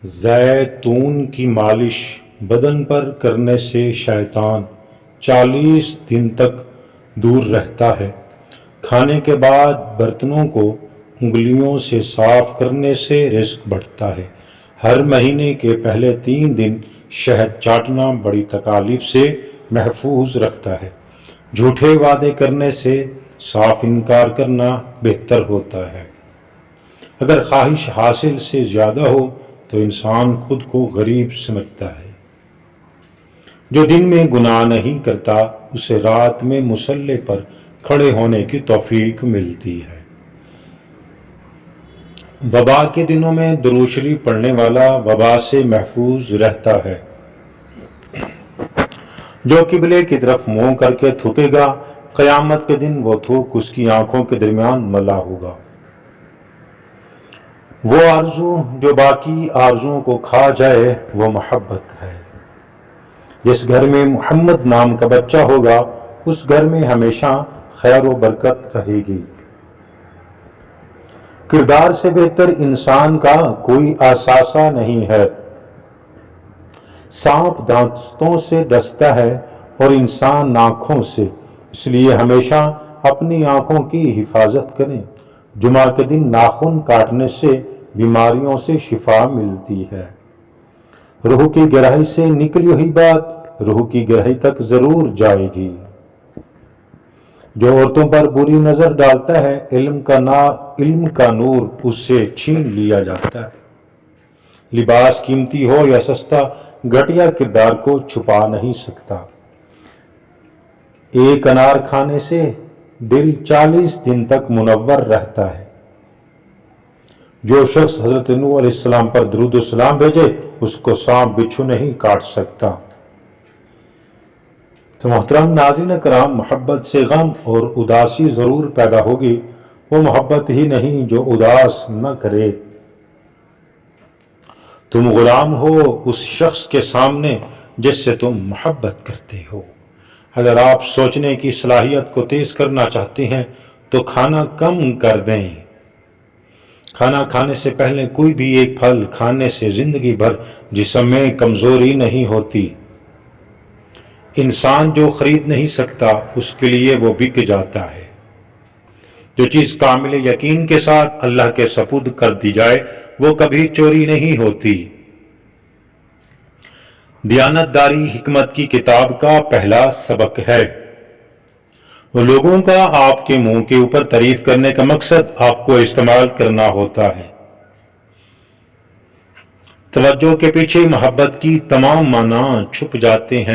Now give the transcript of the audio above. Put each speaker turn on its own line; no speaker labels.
زیتون کی مالش بدن پر کرنے سے شیطان 40 دن تک دور رہتا ہے۔ کھانے کے بعد برتنوں کو انگلیوں سے صاف کرنے سے رزق بڑھتا ہے۔ ہر مہینے کے پہلے 3 دن شہد چاٹنا بڑی تکالیف سے محفوظ رکھتا ہے۔ جھوٹے وعدے کرنے سے صاف انکار کرنا بہتر ہوتا ہے۔ اگر خواہش حاصل سے زیادہ ہو تو انسان خود کو غریب سمجھتا ہے۔ جو دن میں گناہ نہیں کرتا اسے رات میں مصلی پر کھڑے ہونے کی توفیق ملتی ہے۔ وبا کے دنوں میں درود شریف پڑھنے والا وبا سے محفوظ رہتا ہے۔ جو قبلے کی طرف منہ کر کے تھوکے گا قیامت کے دن وہ تھوک اس کی آنکھوں کے درمیان ملا ہوگا۔ وہ آرزو جو باقی آرزوؤں کو کھا جائے وہ محبت ہے۔ جس گھر میں محمد نام کا بچہ ہوگا اس گھر میں ہمیشہ خیر و برکت رہے گی۔ کردار سے بہتر انسان کا کوئی اثاثہ نہیں ہے۔ سانپ دانتوں سے ڈستا ہے اور انسان ناخنوں سے، اس لیے ہمیشہ اپنی آنکھوں کی حفاظت کریں۔ جمعہ کے دن ناخن کاٹنے سے بیماریوں سے شفا ملتی ہے۔ روح کی گہرائی سے نکلی ہوئی بات روح کی گہرائی تک ضرور جائے گی۔ جو عورتوں پر بری نظر ڈالتا ہے علم کا نور اس سے چھین لیا جاتا ہے۔ لباس قیمتی ہو یا سستا گھٹیا کردار کو چھپا نہیں سکتا۔ ایک انار کھانے سے دل 40 دن تک منور رہتا ہے۔ جو شخص حضرت نوح علیہ السلام پر درود و سلام بھیجے اس کو سانپ بچھو نہیں کاٹ سکتا۔ تو محترم ناظرین کرام، محبت سے غم اور اداسی ضرور پیدا ہوگی، وہ محبت ہی نہیں جو اداس نہ کرے۔ تم غلام ہو اس شخص کے سامنے جس سے تم محبت کرتے ہو۔ اگر آپ سوچنے کی صلاحیت کو تیز کرنا چاہتے ہیں تو کھانا کم کر دیں۔ کھانا کھانے سے پہلے کوئی بھی ایک پھل کھانے سے زندگی بھر جسم میں کمزوری نہیں ہوتی۔ انسان جو خرید نہیں سکتا اس کے لیے وہ بک جاتا ہے۔ جو چیز کامل یقین کے ساتھ اللہ کے سپرد کر دی جائے وہ کبھی چوری نہیں ہوتی۔ دیانت داری حکمت کی کتاب کا پہلا سبق ہے۔ لوگوں کا آپ کے منہ کے اوپر تعریف کرنے کا مقصد آپ کو استعمال کرنا ہوتا ہے۔ توجہ کے پیچھے محبت کی تمام معنی چھپ جاتے ہیں۔